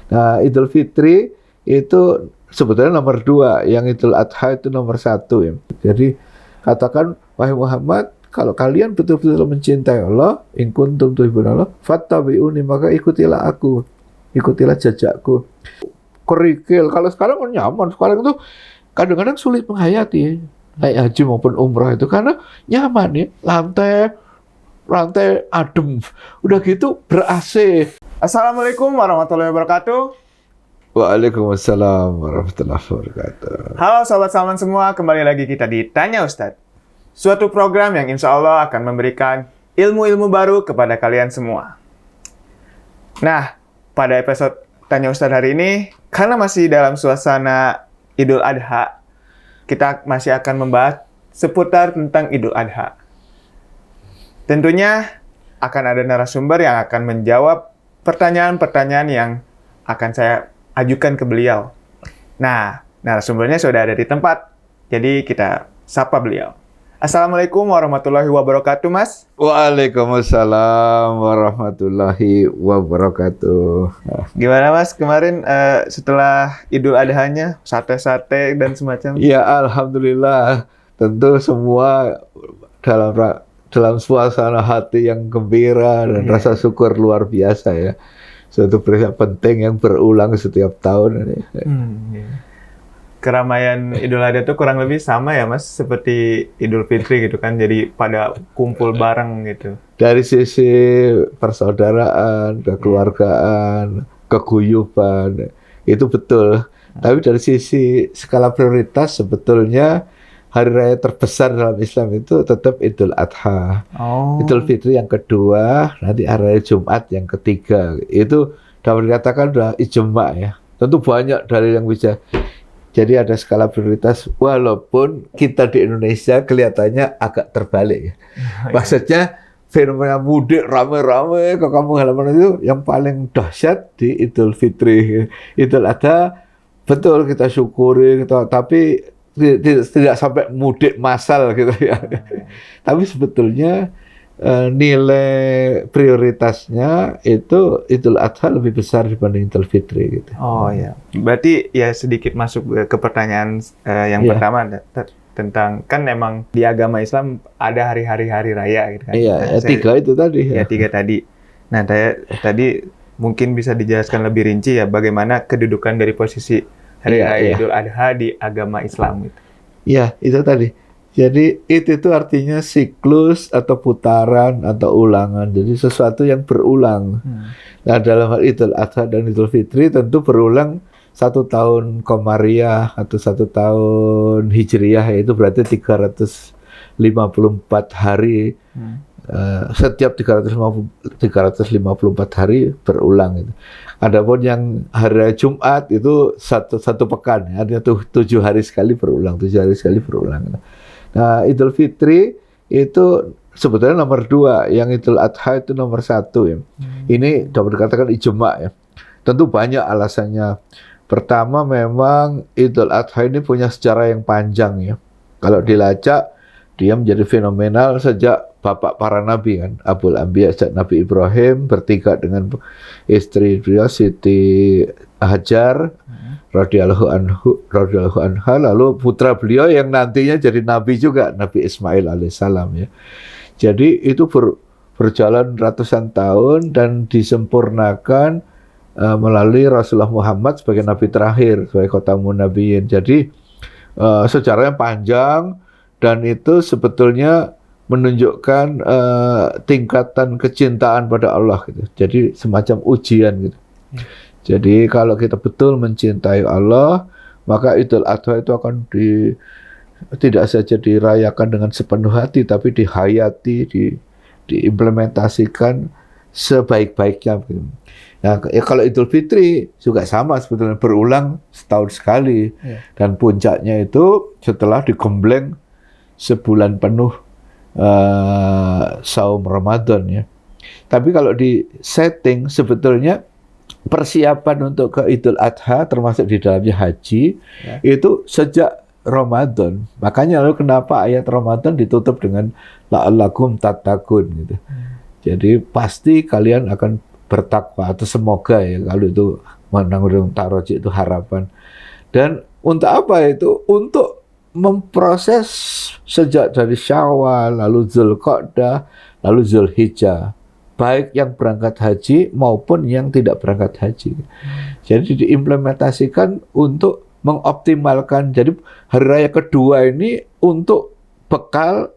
Nah, Idul Fitri itu sebetulnya nomor 2, yang Idul Adha itu nomor 1 ya. Jadi katakan, wahai Muhammad, kalau kalian betul-betul mencintai Allah, in kuntum tuhibbuna Allah, fattabi'uni, maka ikutilah aku, ikutilah jejakku. Kerikil, kalau sekarang kan nyaman, sekarang itu kadang-kadang sulit menghayati naik haji maupun umrah itu karena nyaman ya, lantai adem, udah gitu ber-AC. Assalamualaikum warahmatullahi wabarakatuh. Waalaikumsalam warahmatullahi wabarakatuh. Halo Sobat Salman semua, kembali lagi kita di Tanya Ustadz. Suatu program yang insya Allah akan memberikan ilmu-ilmu baru kepada kalian semua. Nah, pada episode Tanya Ustadz hari ini, karena masih dalam suasana Idul Adha, kita masih akan membahas seputar tentang Idul Adha. Tentunya akan ada narasumber yang akan menjawab pertanyaan-pertanyaan yang akan saya ajukan ke beliau. Nah, narasumbernya sudah ada di tempat, jadi kita sapa beliau. Assalamualaikum warahmatullahi wabarakatuh, Mas. Waalaikumsalam warahmatullahi wabarakatuh. Gimana, Mas, kemarin setelah Idul Adha-nya, sate-sate dan semacam? Ya, alhamdulillah. Tentu semua dalam suasana hati yang gembira dan rasa syukur luar biasa ya. Suatu peristiwa penting yang berulang setiap tahun. Keramaian Idul Adha itu kurang lebih sama ya, Mas, seperti Idul Fitri gitu kan, jadi pada kumpul bareng gitu. Dari sisi persaudaraan, kekeluargaan, keguyuban, itu betul. Tapi dari sisi skala prioritas sebetulnya hari raya terbesar dalam Islam itu tetap Idul Adha. Idul Fitri yang kedua, nanti hari raya Jumat yang ketiga. Itu dapat dikatakan sudah ijma ya. Tentu banyak dalil yang bisa. Jadi ada skala prioritas, walaupun kita di Indonesia kelihatannya agak terbalik ya. Maksudnya fenomena mudik rame-rame ke kampung halaman itu yang paling dahsyat di Idul Fitri. Idul Adha betul kita syukuri, tapi tidak sampai mudik massal gitu ya. Tapi sebetulnya nilai prioritasnya itu Idul Adha lebih besar dibanding Idul Fitri gitu. Oh ya, berarti ya sedikit masuk ke pertanyaan yang pertama tentang, kan emang di agama Islam ada hari-hari raya gitu kan. Iya, nah, tiga itu tadi. Ya, 3 tadi. Nah, tadi mungkin bisa dijelaskan lebih rinci ya bagaimana kedudukan dari posisi hari raya Idul Adha di agama Islam gitu. Iya, itu tadi. Jadi itu artinya siklus atau putaran atau ulangan. Jadi sesuatu yang berulang. Nah, dalam hal Idul Adha dan Idul Fitri tentu berulang 1 tahun Komariah atau 1 tahun Hijriyah, yaitu berarti 354 hari. Setiap 354 hari berulang itu. Adapun yang hari Jumat itu satu pekan, artinya 7 hari sekali berulang, 7 hari sekali berulang. Nah, Idul Fitri itu sebetulnya nomor 2, yang Idul Adha itu nomor 1 ya. Ini dapat dikatakan ijma ya. Tentu banyak alasannya. Pertama, memang Idul Adha ini punya sejarah yang panjang ya. Kalau dilacak, dia menjadi fenomenal sejak bapak para nabi kan, Abul Anbiya, Nabi Ibrahim bertiga dengan istri beliau Siti Hajar radhiyallahu anha, lalu putra beliau yang nantinya jadi nabi juga, Nabi Ismail alaihissalam ya. Jadi itu berjalan ratusan tahun dan disempurnakan melalui Rasulullah Muhammad sebagai nabi terakhir, sebagai khatamun nabiyyin. Jadi sejarahnya panjang dan itu sebetulnya menunjukkan tingkatan kecintaan pada Allah gitu. Jadi semacam ujian gitu. Jadi kalau kita betul mencintai Allah, maka Idul Adha itu akan tidak saja dirayakan dengan sepenuh hati, tapi dihayati, diimplementasikan sebaik-baiknya. Nah, ya kalau Idul Fitri juga sama sebetulnya, berulang setahun sekali. Dan puncaknya itu setelah digembleng sebulan penuh saum Ramadan ya. Tapi kalau di setting sebetulnya persiapan untuk ke Idul Adha termasuk di dalamnya haji itu sejak Ramadan. Makanya lalu kenapa ayat Ramadan ditutup dengan la'allakum tattaqun gitu. Jadi pasti kalian akan bertakwa, atau semoga ya, kalau itu menanggung taroji itu harapan. Dan untuk apa itu? Untuk memproses sejak dari Syawal, lalu Zulqa'dah, lalu Zulhijjah, baik yang berangkat haji maupun yang tidak berangkat haji. Jadi diimplementasikan untuk mengoptimalkan. Jadi hari raya kedua ini untuk bekal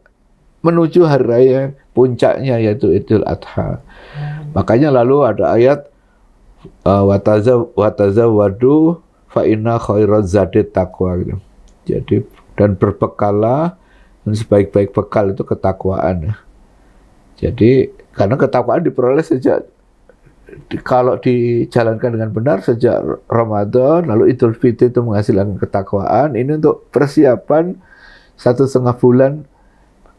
menuju hari raya puncaknya, yaitu Idul Adha. Makanya lalu ada ayat watazawwadu fa inna khairaz zadi taqwa gitu. Jadi dan berbekallah, dan sebaik-baik bekal itu ketakwaan. Jadi karena ketakwaan diperoleh sejak kalau dijalankan dengan benar sejak Ramadan, lalu Idul Fitri itu menghasilkan ketakwaan. Ini untuk persiapan 1,5 bulan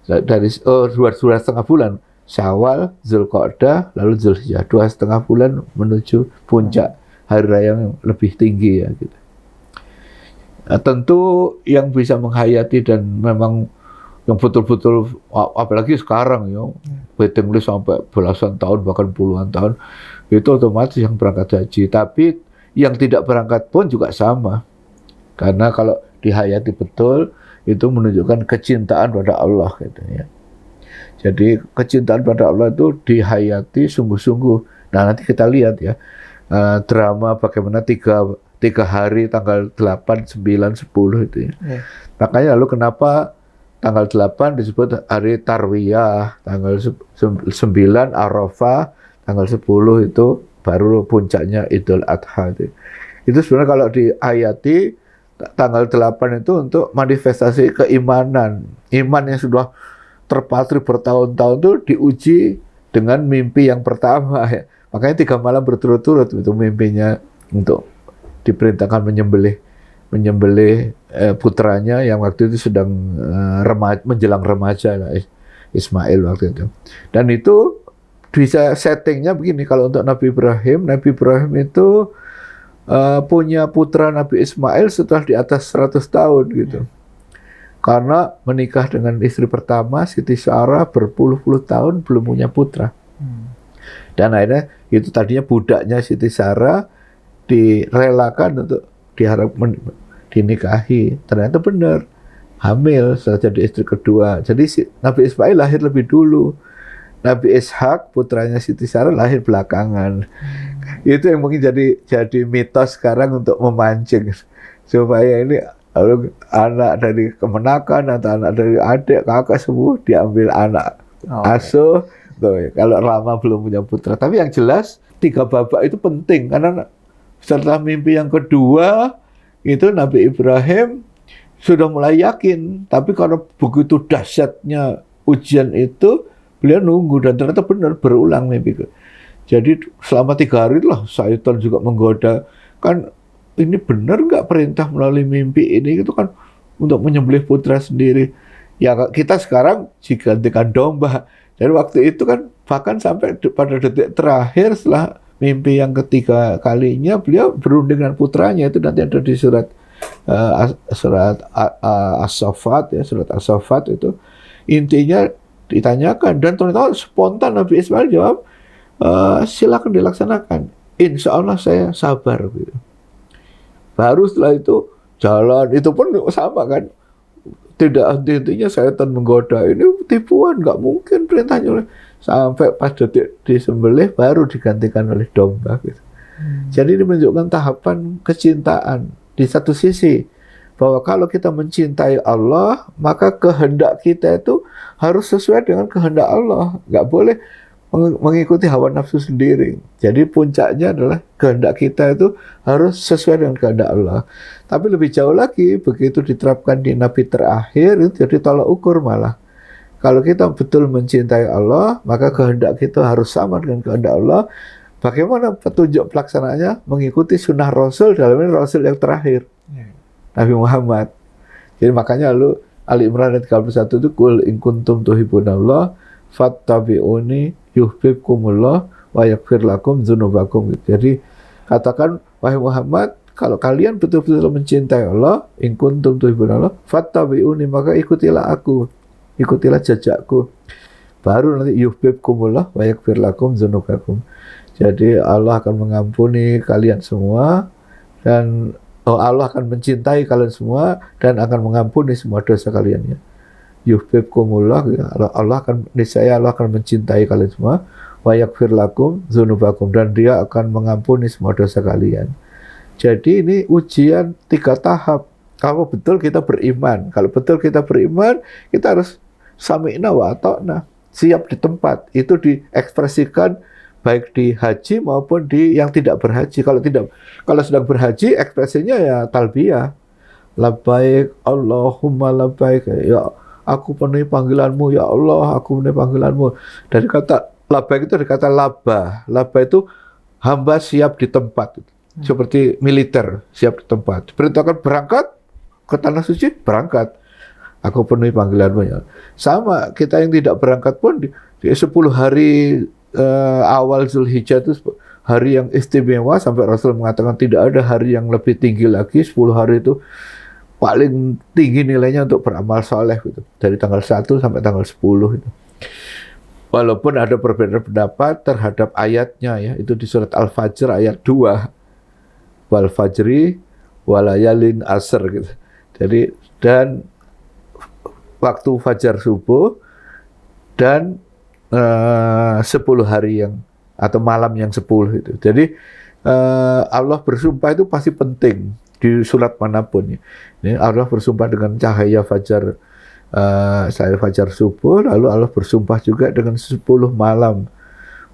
dari 2,5 bulan, Syawal, Zulqa'dah, lalu Zulhijjah, 2,5 bulan menuju puncak hari raya yang lebih tinggi ya gitu. Nah, tentu yang bisa menghayati dan memang yang betul-betul, apalagi sekarang ya, waiting list sampai belasan tahun bahkan puluhan tahun, itu otomatis yang berangkat haji. Tapi yang tidak berangkat pun juga sama, karena kalau dihayati betul itu menunjukkan kecintaan pada Allah gitu ya. Jadi kecintaan pada Allah itu dihayati sungguh-sungguh. Nah nanti kita lihat ya, drama bagaimana tiga hari tanggal 8, 9, 10 itu ya. Makanya lalu kenapa tanggal 8 disebut hari Tarwiyah, tanggal 9 Arafah, tanggal 10 itu baru puncaknya Idul Adha itu. Itu sebenarnya kalau diayati tanggal 8 itu untuk manifestasi keimanan. Iman yang sudah terpatri bertahun-tahun itu diuji dengan mimpi yang pertama ya. Makanya 3 malam berturut-turut itu mimpinya untuk diperintahkan menyembelih putranya yang waktu itu sedang menjelang remaja lah, Ismail waktu itu. Dan itu bisa settingnya begini, kalau untuk Nabi Ibrahim itu punya putra Nabi Ismail setelah di atas 100 tahun gitu. Karena menikah dengan istri pertama Siti Sarah berpuluh-puluh tahun belum punya putra. Dan akhirnya itu tadinya budaknya Siti Sarah direlakan untuk diharap dinikahi. Ternyata benar hamil setelah jadi istri kedua. Jadi Nabi Ismail lahir lebih dulu. Nabi Ishak putranya Siti Sarah lahir belakangan. Itu yang mungkin jadi mitos sekarang untuk memancing supaya ini anak dari kemenakan atau anak dari adik kakak semua diambil anak asuh. Tuh, kalau lama belum punya putra. Tapi yang jelas 3 babak itu penting karena setelah mimpi yang kedua itu Nabi Ibrahim sudah mulai yakin, tapi karena begitu dahsyatnya ujian itu beliau nunggu dan ternyata benar berulang mimpi itu. Jadi selama 3 hari lah syaitan juga menggoda, kan ini benar nggak perintah melalui mimpi ini itu kan untuk menyembelih putra sendiri. Ya kita sekarang digantikan domba. Dan waktu itu kan bahkan sampai pada detik terakhir setelah mimpi yang ketiga kalinya beliau berunding dengan putranya. Itu nanti ada di surat As-Saffat ya, surat As-Saffat itu intinya ditanyakan dan ternyata spontan Nabi Ismail jawab, silakan dilaksanakan, insya Allah saya sabar gitu. Baru setelah itu jalan, itu pun sama kan, tidak henti-hentinya syaitan menggoda, ini tipuan, nggak mungkin perintahnya, sampai pas detik disembelih baru digantikan oleh domba gitu. Jadi ini menunjukkan tahapan kecintaan. Di satu sisi bahwa kalau kita mencintai Allah, maka kehendak kita itu harus sesuai dengan kehendak Allah, nggak boleh mengikuti hawa nafsu sendiri. Jadi puncaknya adalah kehendak kita itu harus sesuai dengan kehendak Allah. Tapi lebih jauh lagi, begitu diterapkan di Nabi terakhir, itu jadi tolak ukur malah. Kalau kita betul mencintai Allah, maka kehendak kita harus sama dengan kehendak Allah. Bagaimana petunjuk pelaksanaannya? Mengikuti sunnah Rasul, dalam ini Rasul yang terakhir, Nabi Muhammad. Jadi makanya lalu Ali Imran ayat 31 itu qul in kuntum tuhibbunallah fattabi'uni yuhibbukumullah wa yaghfir lakum dzunubakum. Jadi katakan, wahai Muhammad, kalau kalian betul-betul mencintai Allah, in kuntum tuhibbunallah fattabi'uni, maka ikutilah aku, ikutilah jejakku. Baru nanti yuhibbukumullah wa yaghfir lakum dzunubakum. Jadi Allah akan mengampuni kalian semua dan Allah akan mencintai kalian semua dan akan mengampuni semua dosa kalian ya. Yuhibbukumullah, ya, Allah akan niscaya Allah akan mencintai kalian semua, wa yaghfir lakum dzunubakum, dan Dia akan mengampuni semua dosa kalian. Jadi ini ujian 3 tahap. Kalau betul kita beriman, kalau betul kita beriman, kita harus sami'na wa ata'na, siap di tempat. Itu diekspresikan baik di haji maupun di yang tidak berhaji. Kalau sedang berhaji, ekspresinya ya talbiyah. Labbaik Allahumma labbaik. Ya, aku penuhi panggilanmu, ya Allah, aku penuhi panggilanmu. Dari kata labbaik itu dari kata labba. Labba itu hamba siap di tempat. Seperti militer, siap di tempat. Perintahkan berangkat ke tanah suci, berangkat. Aku penuhi panggilanmu ya. Sama, kita yang tidak berangkat pun di 10 hari awal Zulhijjah itu hari yang istimewa, sampai Rasul mengatakan tidak ada hari yang lebih tinggi lagi. 10 hari itu paling tinggi nilainya untuk beramal soleh gitu. Dari tanggal 1 sampai tanggal 10 itu. Walaupun ada perbedaan pendapat terhadap ayatnya ya, itu di surat Al-Fajr ayat 2. Wal fajri walayalin asr gitu. Jadi dan waktu fajar subuh dan 10 hari yang atau malam yang 10 itu. Jadi Allah bersumpah itu pasti penting di surat manapun ya. Ini Allah bersumpah dengan cahaya fajar subuh, lalu Allah bersumpah juga dengan 10 malam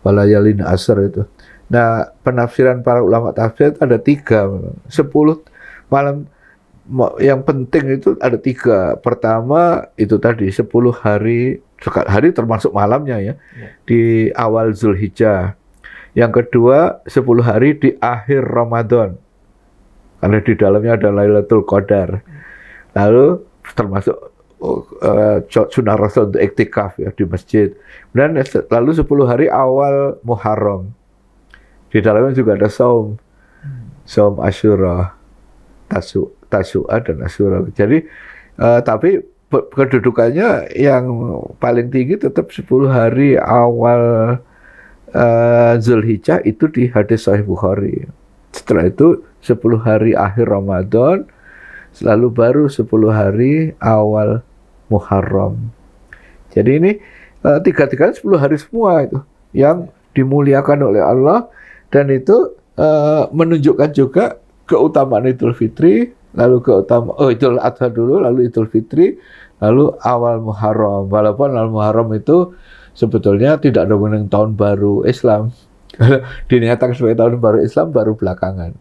walayalin asr itu. Nah, penafsiran para ulama tafsir ada 3. 10 malam yang penting itu ada 3. Pertama itu tadi 10 hari termasuk malamnya ya, di awal Zulhijjah. Yang kedua 10 hari di akhir Ramadan, karena di dalamnya ada Lailatul Qadar. Lalu termasuk sunnah Rasul untuk iktikaf ya di masjid. Dan lalu 10 hari awal Muharram. Di dalamnya juga ada saum Asyura, Tasu'a dan Asyura. Jadi tapi kedudukannya yang paling tinggi tetap 10 hari awal Zulhijjah itu di hadis Sahih Bukhari. Setelah itu 10 hari akhir Ramadan, lalu baru 10 hari awal Muharram. Jadi ini tiga-tiganya 10 hari semua itu yang dimuliakan oleh Allah, dan itu menunjukkan juga keutamaan Idul Fitri, lalu Idul Adha dulu, lalu Idul Fitri, lalu awal Muharram. Walaupun awal Muharram itu sebetulnya tidak ada hubungan tahun baru Islam. Dinyatakan sebagai tahun baru Islam baru belakangan.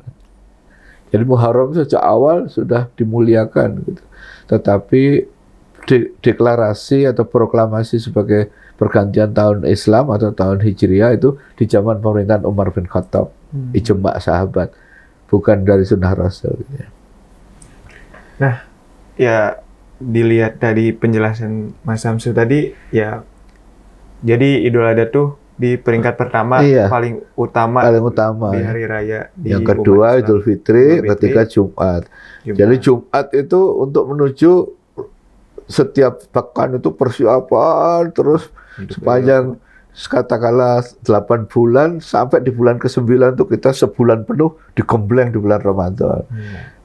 Jadi Muharram sejak awal sudah dimuliakan gitu. Tetapi deklarasi atau proklamasi sebagai pergantian tahun Islam atau tahun Hijriah itu di zaman pemerintahan Umar bin Khattab, ijma' sahabat, bukan dari sunnah Rasul. Nah, ya dilihat dari penjelasan Mas Samsu tadi, ya jadi Idul Adha tuh di peringkat pertama, paling utama di hari raya. Yang kedua Idul Fitri, ketiga Jumat. Jadi Jumat itu untuk menuju setiap pekan itu persiapan terus sepanjang katakanlah 8 bulan sampai di bulan ke-9 itu kita sebulan penuh digembleng di bulan Ramadan.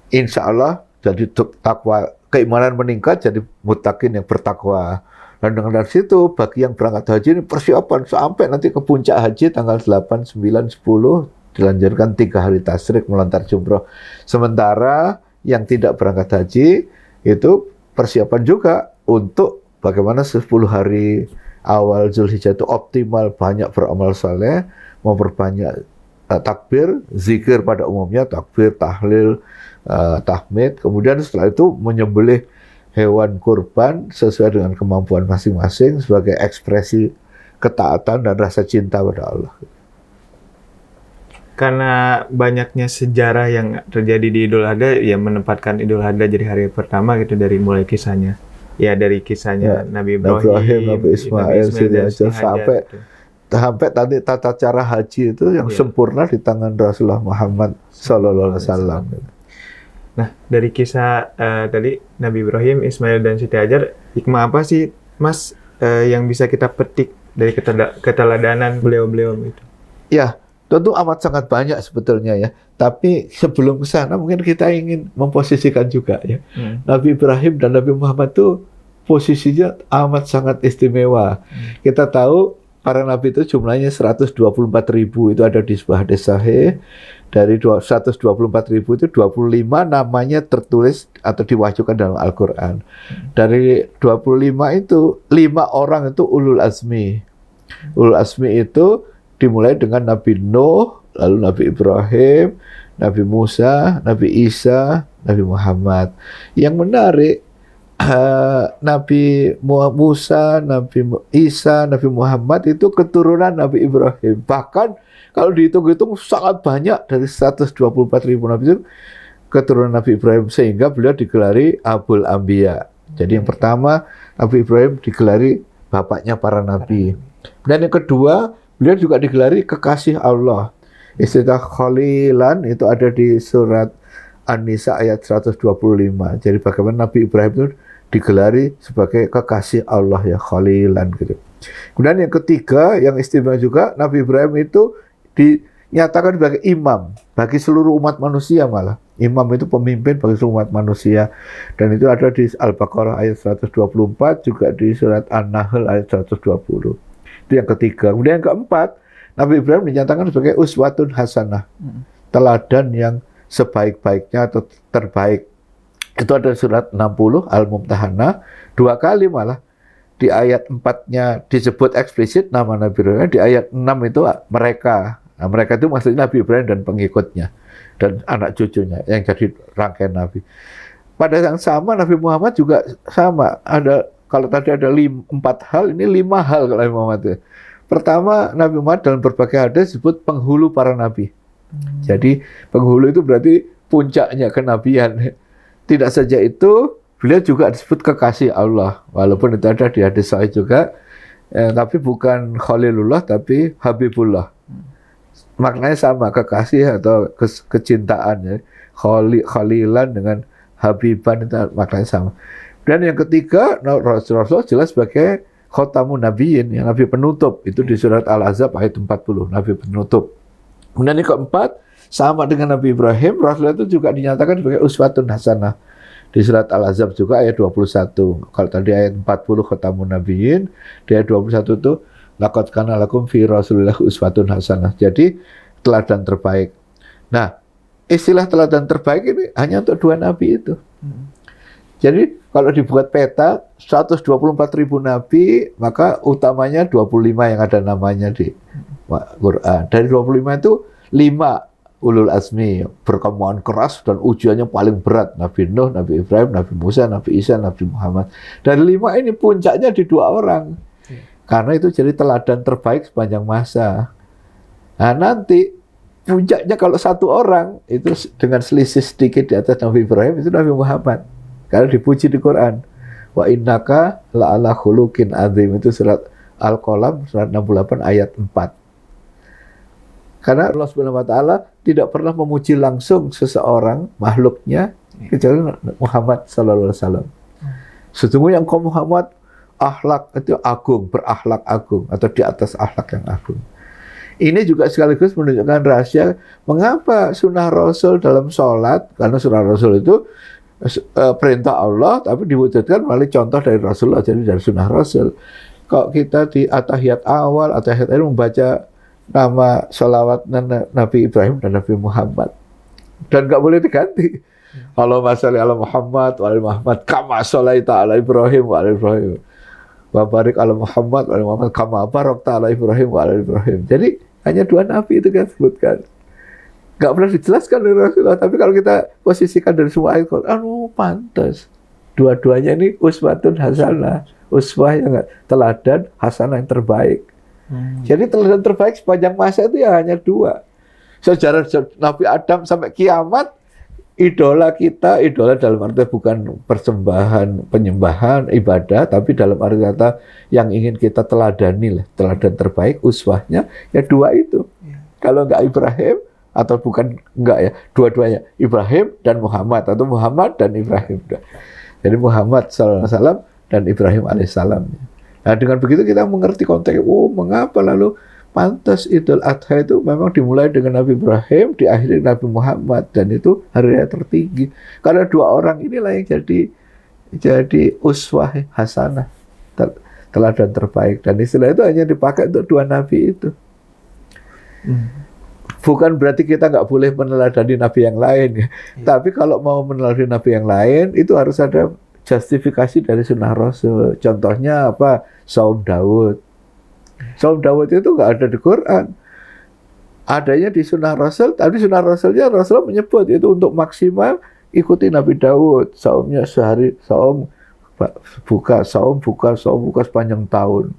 Insya Allah jadi takwa, keimanan meningkat, jadi muttaqin yang bertakwa. Dan dengan dari situ bagi yang berangkat haji ini persiapan sampai nanti ke puncak haji tanggal 8, 9, 10 dilanjutkan 3 hari tasyrik melontar jumroh. Sementara yang tidak berangkat haji itu persiapan juga untuk bagaimana 10 hari awal Zulhijjah itu optimal, banyak beramal saleh, memperbanyak takbir, zikir pada umumnya, takbir, tahlil, tahmid. Kemudian setelah itu menyembelih hewan kurban sesuai dengan kemampuan masing-masing sebagai ekspresi ketaatan dan rasa cinta pada Allah. Karena banyaknya sejarah yang terjadi di Idul Adha, ya menempatkan Idul Adha jadi hari pertama gitu, dari mulai kisahnya. Ya dari kisahnya Nabi Ibrahim, Nabi Ismail, sampai tadi tata cara haji itu yang sempurna di tangan Rasulullah Muhammad SAW. Nah, dari kisah tadi Nabi Ibrahim, Ismail, dan Siti Hajar, hikmah apa sih, Mas, yang bisa kita petik dari keteladanan beliau-beliau itu? Ya, Tentu amat sangat banyak sebetulnya ya. Tapi sebelum ke sana mungkin kita ingin memposisikan juga ya. Nabi Ibrahim dan Nabi Muhammad itu posisinya amat sangat istimewa. Kita tahu para nabi itu jumlahnya 124.000 itu ada di sebuah hadis sahih. Dari 124.000 itu 25 namanya tertulis atau diwahyukan dalam Al-Quran. Dari 25 itu 5 orang itu ulul azmi. Ulul azmi itu dimulai dengan Nabi Nuh, lalu Nabi Ibrahim, Nabi Musa, Nabi Isa, Nabi Muhammad. Yang menarik, Nabi Musa, Nabi Isa, Nabi Muhammad itu keturunan Nabi Ibrahim. Bahkan kalau dihitung-hitung sangat banyak dari 124.000 Nabi itu keturunan Nabi Ibrahim. Sehingga beliau digelari Abul Anbiya. Jadi yang pertama, Nabi Ibrahim digelari bapaknya para Nabi. Dan yang kedua, beliau juga digelari kekasih Allah. Istilah Khalilan itu ada di surat An-Nisa ayat 125. Jadi bagaimana Nabi Ibrahim itu digelari sebagai kekasih Allah ya, Khalilan gitu. Kemudian yang ketiga, yang istimewa juga, Nabi Ibrahim itu dinyatakan sebagai imam bagi seluruh umat manusia malah. Imam itu pemimpin bagi seluruh umat manusia. Dan itu ada di Al-Baqarah ayat 124, juga di surat An-Nahl ayat 120. Itu yang ketiga. Kemudian yang keempat, Nabi Ibrahim dinyatakan sebagai uswatun hasanah, teladan yang sebaik-baiknya atau terbaik. Itu ada surat 60 Al-Mumtahanah, 2 kali malah. Di ayat 4-nya disebut eksplisit nama Nabi Ibrahim, di ayat 6 itu mereka. Nah, mereka itu maksudnya Nabi Ibrahim dan pengikutnya dan anak cucunya yang jadi rangkaian Nabi. Pada yang sama Nabi Muhammad juga sama. Ada, kalau tadi ada 4 hal, ini 5 hal kalau Nabi Muhammad itu. Pertama, Nabi Muhammad dalam berbagai hadis disebut penghulu para nabi. Jadi penghulu itu berarti puncaknya kenabian. Tidak saja itu, beliau juga disebut kekasih Allah. Walaupun itu ada di hadis sahih juga, tapi bukan Khalilullah, tapi Habibullah. Maknanya sama, kekasih atau kecintaan ya. Khalilan dengan Habiban itu maknanya sama. Dan yang ketiga, Rasulullah jelas sebagai khotamun nabiyyin, yang nabi penutup. Itu di surat Al-Ahzab ayat 40, nabi penutup. Kemudian yang keempat, sama dengan Nabi Ibrahim, Rasulullah itu juga dinyatakan sebagai uswatun hasanah. Di surat Al-Ahzab juga ayat 21. Kalau tadi ayat 40 khotamun nabiyyin, di ayat 21 itu laqad kana lakum fi Rasulillah uswatun hasanah. Jadi teladan terbaik. Nah, istilah teladan terbaik ini hanya untuk 2 nabi itu. Jadi kalau dibuat peta 124.000 nabi, maka utamanya 25 yang ada namanya di Quran. Dari 25 itu 5 ulul azmi, berkemauan keras dan ujiannya paling berat. Nabi Nuh, Nabi Ibrahim, Nabi Musa, Nabi Isa, Nabi Muhammad. Dari 5 ini puncaknya di 2 orang. Karena itu jadi teladan terbaik sepanjang masa. Nah nanti puncaknya kalau 1 orang itu dengan selisih sedikit di atas Nabi Ibrahim, itu Nabi Muhammad. Karena dipuji di Quran. Wa innaka la'ala khuluqin azim, itu surat Al-Qalam surat 68 ayat 4. Karena Allah Subhanahu wa taala tidak pernah memuji langsung seseorang makhluknya kecuali Muhammad sallallahu alaihi wasallam. Sesungguhnya engkau Muhammad akhlak itu agung, berakhlak agung atau di atas akhlak yang agung. Ini juga sekaligus menunjukkan rahasia mengapa sunnah Rasul dalam sholat, karena sunnah Rasul itu perintah Allah tapi diwujudkan melalui contoh dari Rasulullah, jadi dari sunnah Rasul. Kalau kita di atahiyat awal, atahiyat akhir membaca nama sholawat Nabi Ibrahim dan Nabi Muhammad, dan nggak boleh diganti. Allahumma sholli ala Muhammad wa ala Muhammad kama sholaita ala Ibrahim wa ala Ibrahim wa barik ala Muhammad wa ala Muhammad kama barakta ala Ibrahim wa ala Ibrahim. Jadi hanya 2 nabi itu kan sebutkan. Nggak pernah dijelaskan dari Rasulullah, tapi kalau kita posisikan dari semua ayat Quran, pantas. Dua-duanya ini uswatun hasanah, uswah yang teladan, hasanah yang terbaik. Jadi teladan terbaik sepanjang masa itu ya hanya 2. Sejarah Nabi Adam sampai kiamat, idola kita, idola dalam arti bukan persembahan, penyembahan, ibadah, tapi dalam arti kata yang ingin kita teladani lah, teladan terbaik, uswahnya ya 2 itu. Kalau nggak Ibrahim, atau bukan enggak ya, dua-duanya Ibrahim dan Muhammad atau Muhammad dan Ibrahim. Jadi Muhammad SAW dan Ibrahim alaihissalam. Nah dengan begitu kita mengerti konteks. Oh, mengapa lalu pantas Idul Adha itu memang dimulai dengan Nabi Ibrahim, diakhiri Nabi Muhammad, dan itu hari raya tertinggi. Karena dua orang inilah yang jadi uswah hasanah, teladan terbaik. Dan istilah itu hanya dipakai untuk dua nabi itu. Bukan berarti kita nggak boleh meneladani nabi yang lain ya. Tapi kalau mau meneladani nabi yang lain, itu harus ada justifikasi dari sunnah Rasul. Contohnya apa? Saum Daud. Saum Daud itu nggak ada di Quran. Adanya di sunnah Rasul, tapi sunnah Rasulnya Rasul menyebut itu untuk maksimal ikuti Nabi Daud. Saumnya sehari, saum buka sepanjang tahun.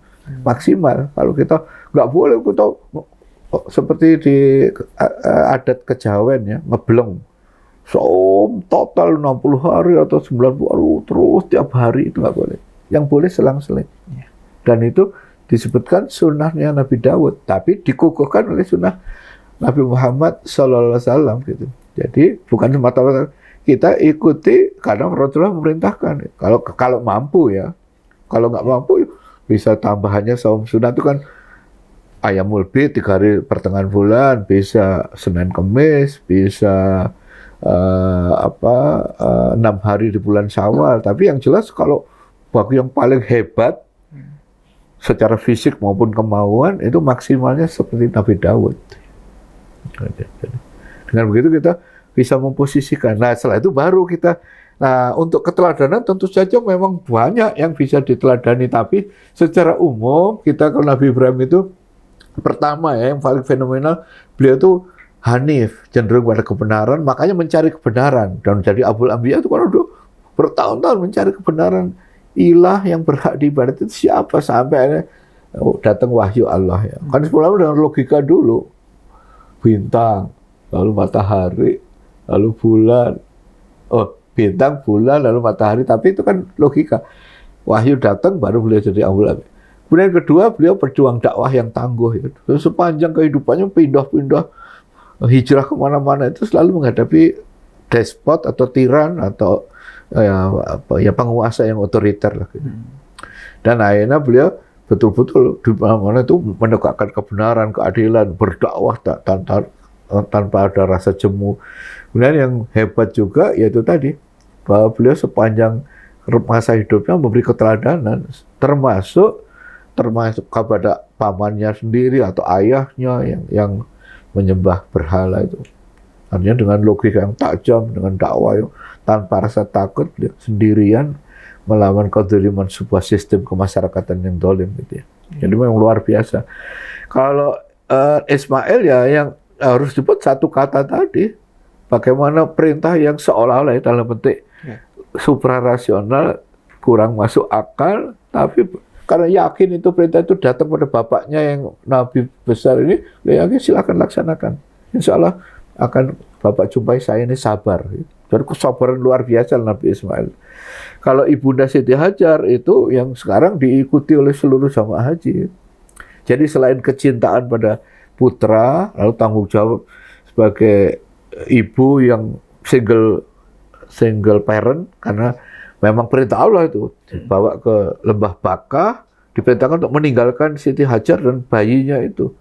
Maksimal. Kalau kita nggak boleh, kita seperti di adat kejawen ya, ngebleng. Saum total 60 hari atau 90 hari terus tiap hari, itu nggak boleh. Yang boleh selang-seling. Dan itu disebutkan sunnahnya Nabi Daud, tapi dikukuhkan oleh sunnah Nabi Muhammad SAW gitu. Jadi bukan semata-mata kita ikuti karena Rasulullah memerintahkan. Kalau mampu ya, kalau nggak mampu bisa tambahannya saum sunnah itu kan Ayyamul Bid 3 hari pertengahan bulan, bisa Senin Kemis, bisa 6 hari di bulan Syawal. Tapi yang jelas kalau bagi yang paling hebat secara fisik maupun kemauan itu maksimalnya seperti Nabi Daud. Dengan begitu kita bisa memposisikan. Nah setelah itu baru kita, nah untuk keteladanan tentu saja memang banyak yang bisa diteladani, tapi secara umum kita kalau Nabi Ibrahim itu pertama ya yang paling fenomenal, beliau itu hanif, cenderung pada kebenaran, makanya mencari kebenaran. Dan jadi Abul Anbiya itu kan udah bertahun-tahun mencari kebenaran. Ilah yang berhak diibadati itu siapa, sampai datang wahyu Allah ya. Kan sebelumnya dengan logika dulu, bintang, lalu matahari, lalu bulan, bintang, bulan, lalu matahari, tapi itu kan logika. Wahyu datang baru beliau jadi Abul Anbiya. Kemudian yang kedua, beliau berjuang dakwah yang tangguh ya. Terus sepanjang kehidupannya pindah-pindah hijrah kemana-mana, itu selalu menghadapi despot atau tiran atau penguasa yang otoriter lah gitu. Dan akhirnya beliau betul-betul di mana-mana itu menegakkan kebenaran, keadilan, berdakwah tanpa ada rasa jemu. Kemudian yang hebat juga yaitu tadi bahwa beliau sepanjang masa hidupnya memberi keteladanan, termasuk kepada pamannya sendiri atau ayahnya yang menyembah berhala itu. Artinya dengan logika yang tajam, dengan dakwah yang tanpa rasa takut, sendirian melawan kezaliman sebuah sistem kemasyarakatan yang dolim gitu ya. Jadi memang luar biasa. Kalau Ismail ya yang harus disebut satu kata tadi, bagaimana perintah yang seolah-olah dalam bentuk suprarasional, kurang masuk akal, tapi karena yakin itu perintah itu datang pada bapaknya yang Nabi besar ini, dia yakin silakan laksanakan. Insya Allah akan Bapak jumpai saya ini sabar. Jadi kesabaran luar biasa Nabi Ismail. Kalau Ibunda Siti Hajar itu yang sekarang diikuti oleh seluruh jamaah haji. Jadi selain kecintaan pada putra, lalu tanggung jawab sebagai ibu yang single parent, karena memang perintah Allah itu dibawa ke lembah Bakah, diperintahkan untuk meninggalkan Siti Hajar dan bayinya itu.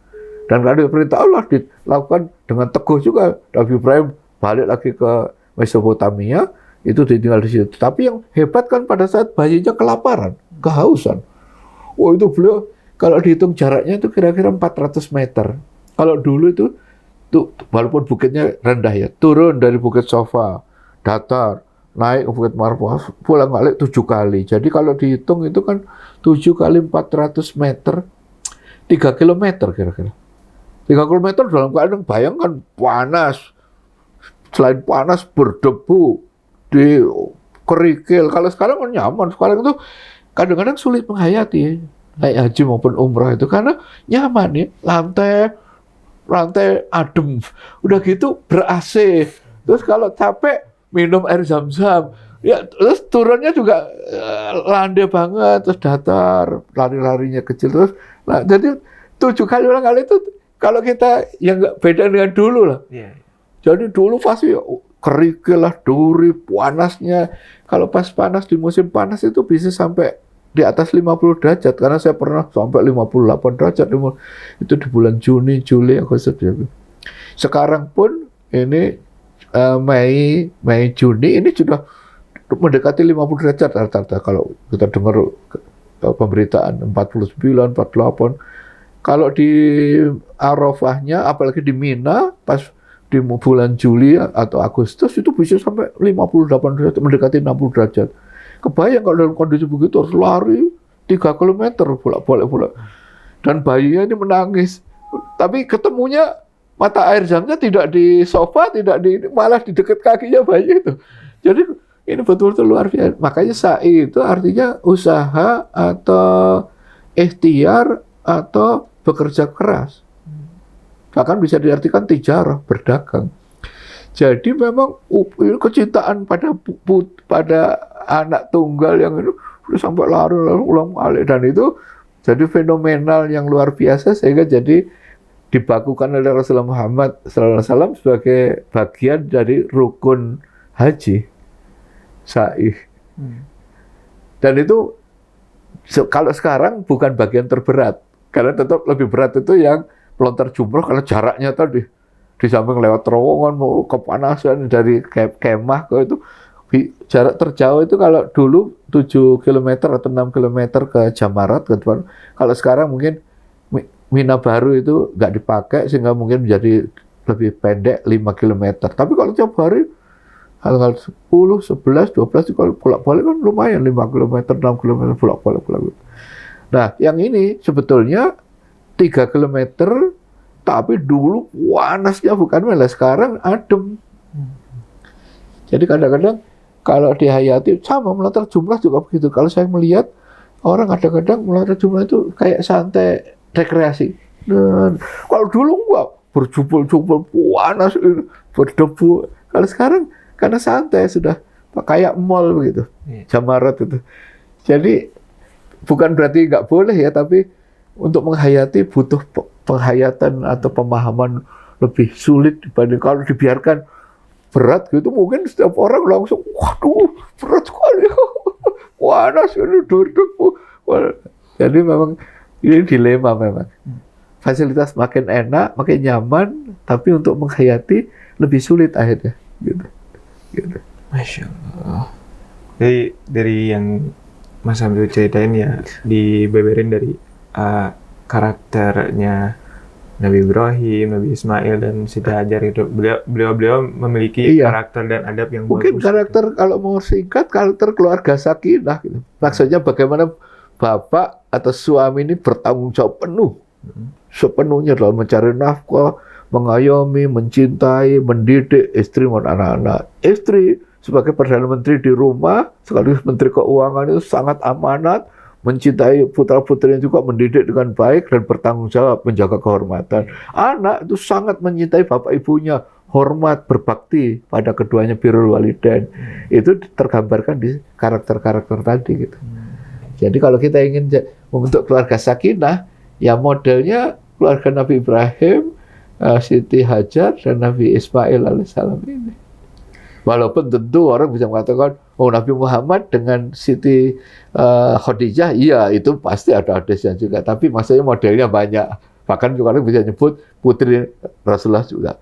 Dan kalau perintah Allah dilakukan dengan teguh juga. Nabi Ibrahim balik lagi ke Mesopotamia, itu ditinggal di situ. Tapi yang hebat kan pada saat bayinya kelaparan, kehausan. Oh itu beliau, kalau dihitung jaraknya itu kira-kira 400 meter. Kalau dulu itu walaupun bukitnya rendah ya, turun dari Bukit Sofa, datar, naik ke Bukit Marwah, pulang balik 7 kali. Jadi kalau dihitung itu kan 7 kali 400 meter, 3 kilometer kira-kira. 3 kilometer dalam keadaan bayangkan panas. Selain panas berdebu, di kerikil. Kalau sekarang kan nyaman. Sekarang itu kadang-kadang sulit menghayati naik haji maupun umrah itu karena nyaman ya. Lantai adem. Udah gitu ber-AC. Terus kalau capek minum air zam-zam. Ya, terus turunnya juga landai banget, terus datar, lari-larinya kecil terus. Nah, jadi 7 kali ulang kali itu kalau kita yang nggak beda dengan dulu lah. Yeah. Jadi dulu pasti kerikil lah, duri, panasnya. Kalau pas panas di musim panas itu bisa sampai di atas 50 derajat karena saya pernah sampai 58 derajat itu di bulan Juni, Juli, Agustus. Sekarang pun ini Mei, Juni ini sudah mendekati 50 derajat rata-rata kalau kita dengar pemberitaan 49, 48. Kalau di Arafahnya, apalagi di Mina, pas di bulan Juli atau Agustus itu bisa sampai 58 derajat, mendekati 60 derajat. Kebayang kalau dalam kondisi begitu harus lari 3 km bolak-balik. Dan bayinya ini menangis. Tapi ketemunya mata air zamnya tidak di sofa, malah di dekat kakinya bayi itu. Jadi ini betul-betul luar biasa. Makanya sa'i itu artinya usaha atau ikhtiar atau bekerja keras. Bahkan bisa diartikan tijarah, berdagang. Jadi memang kecintaan pada anak tunggal yang itu sampai lari ulang alik, dan itu jadi fenomenal yang luar biasa sehingga jadi dibakukan oleh Rasulullah Muhammad SAW sebagai bagian dari rukun haji sa'i. Dan itu kalau sekarang bukan bagian terberat, karena tetap lebih berat itu yang pelontar jumroh karena jaraknya tadi di samping lewat terowongan mau kepanasan dari kemah ke itu jarak terjauh itu kalau dulu 7 km atau 6 km ke Jamarat ke depan. Kalau sekarang mungkin Mina Baru itu nggak dipakai sehingga mungkin menjadi lebih pendek 5 km. Tapi kalau tiap hari hal-hal 10, 11, 12 kalau bolak-balik kan lumayan 5 km, 6 km bolak-balik. Nah, yang ini sebetulnya 3 km, tapi dulu panasnya bukan main, sekarang adem. Jadi kadang-kadang kalau dihayati sama melontar jumlah juga begitu. Kalau saya melihat orang kadang-kadang melontar jumlah itu kayak santai rekreasi. Dan kalau dulu enggak berjubel-jubel panas berdebu. Kalau sekarang karena santai sudah kayak mall begitu, Jamarat itu. Jadi bukan berarti nggak boleh ya, tapi untuk menghayati butuh penghayatan atau pemahaman lebih sulit dibanding kalau dibiarkan berat gitu. Mungkin setiap orang langsung, waduh berat sekali, panas ini berdebu. Jadi memang ini dilema memang. Fasilitas makin enak, makin nyaman, tapi untuk menghayati lebih sulit akhirnya. Gitu. Masya Allah. Jadi dari yang Mas Hamzul ceritain ya, dibeberin dari karakternya Nabi Ibrahim, Nabi Ismail, dan Siti Hajar itu. Beliau memiliki karakter dan adab yang mungkin bagus. Karakter gitu. Kalau mau singkat, karakter keluarga sakinah. Gitu. Maksudnya bagaimana bapak atau suami ini bertanggung jawab penuh, sepenuhnya dalam mencari nafkah, mengayomi, mencintai, mendidik istri dan anak-anak. Istri sebagai Perdana Menteri di rumah, sekaligus Menteri Keuangan itu sangat amanat, mencintai putra-putrinya juga, mendidik dengan baik dan bertanggung jawab, menjaga kehormatan. Anak itu sangat mencintai bapak ibunya, hormat, berbakti pada keduanya, birrul walidain. Itu tergambarkan di karakter-karakter tadi gitu. Jadi kalau kita ingin membentuk keluarga sakinah, ya modelnya keluarga Nabi Ibrahim, Siti Hajar dan Nabi Ismail alaihissalam ini. Walaupun tentu orang bisa mengatakan, oh Nabi Muhammad dengan Siti Khadijah, iya itu pasti ada hadisnya juga. Tapi maksudnya modelnya banyak. Bahkan juga orang bisa nyebut putri Rasulullah juga.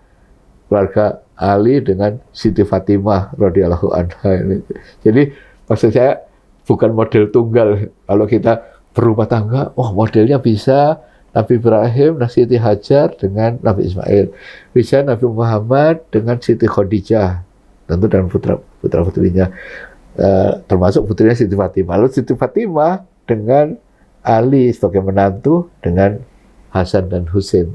Keluarga Ali dengan Siti Fatimah radhiyallahu anha ini. Jadi maksud saya bukan model tunggal. Kalau kita berumah tangga, oh modelnya bisa Nabi Ibrahim, Siti Hajar dengan Nabi Ismail. Bisa Nabi Muhammad dengan Siti Khadijah. Tentu dan putra-putrinya, termasuk putrinya Siti Fatimah. Lalu Siti Fatimah dengan Ali sebagai menantu dengan Hasan dan Husain.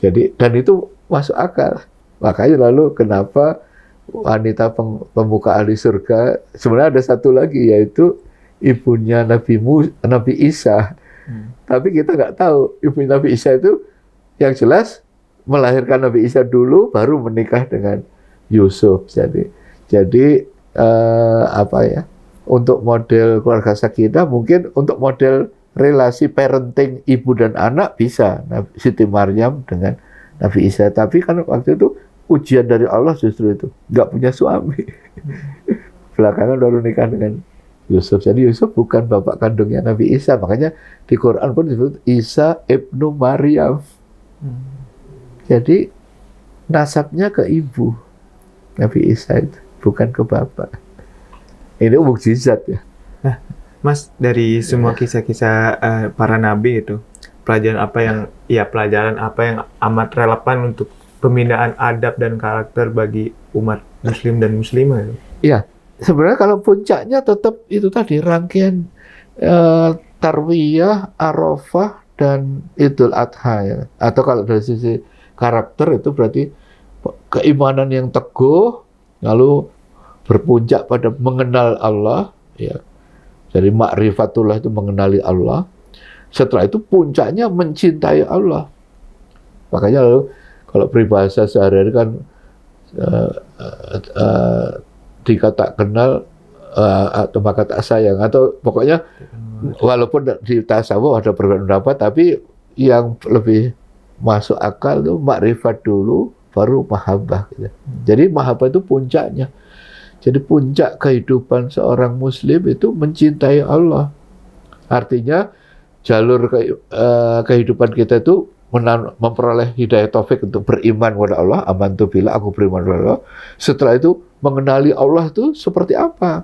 Jadi dan itu masuk akal. Makanya lalu kenapa wanita pembuka ahli surga sebenarnya ada satu lagi, yaitu ibunya Nabi Isa. Tapi kita nggak tahu ibu Nabi Isa itu, yang jelas melahirkan Nabi Isa dulu baru menikah dengan Yusuf. Jadi untuk model keluarga sakinah, mungkin untuk model relasi parenting ibu dan anak bisa Siti Maryam dengan Nabi Isa. Tapi kan waktu itu ujian dari Allah justru itu, nggak punya suami. Belakangan baru nikah dengan Yusuf. Jadi Yusuf bukan bapak kandungnya Nabi Isa. Makanya di Quran pun disebut Isa ibnu Maryam. Jadi nasabnya ke ibu Nabi Isa itu, bukan ke bapak. Ini mukjizat ya. Nah, Mas, dari semua kisah-kisah para nabi itu, pelajaran apa yang amat relevan untuk pembinaan adab dan karakter bagi umat muslim dan muslimah? Iya, sebenarnya kalau puncaknya tetap itu tadi rangkaian Tarwiyah, Arafah, dan Idul Adha ya. Atau kalau dari sisi karakter itu berarti keimanan yang teguh, lalu berpuncak pada mengenal Allah, ya. Jadi ma'rifatullah itu mengenali Allah. Setelah itu puncaknya mencintai Allah. Makanya lalu kalau peribahasa sehari-hari kan dikata kenal atau maka tak sayang, atau pokoknya walaupun di tasawuf ada perbedaan pendapat, tapi yang lebih masuk akal itu makrifat dulu baru mahabbah gitu. Jadi mahabbah itu puncaknya. Jadi puncak kehidupan seorang muslim itu mencintai Allah. Artinya jalur kehidupan kita itu memperoleh hidayah taufik untuk beriman kepada Allah, amantu billah, aku beriman kepada Allah. Setelah itu mengenali Allah itu seperti apa?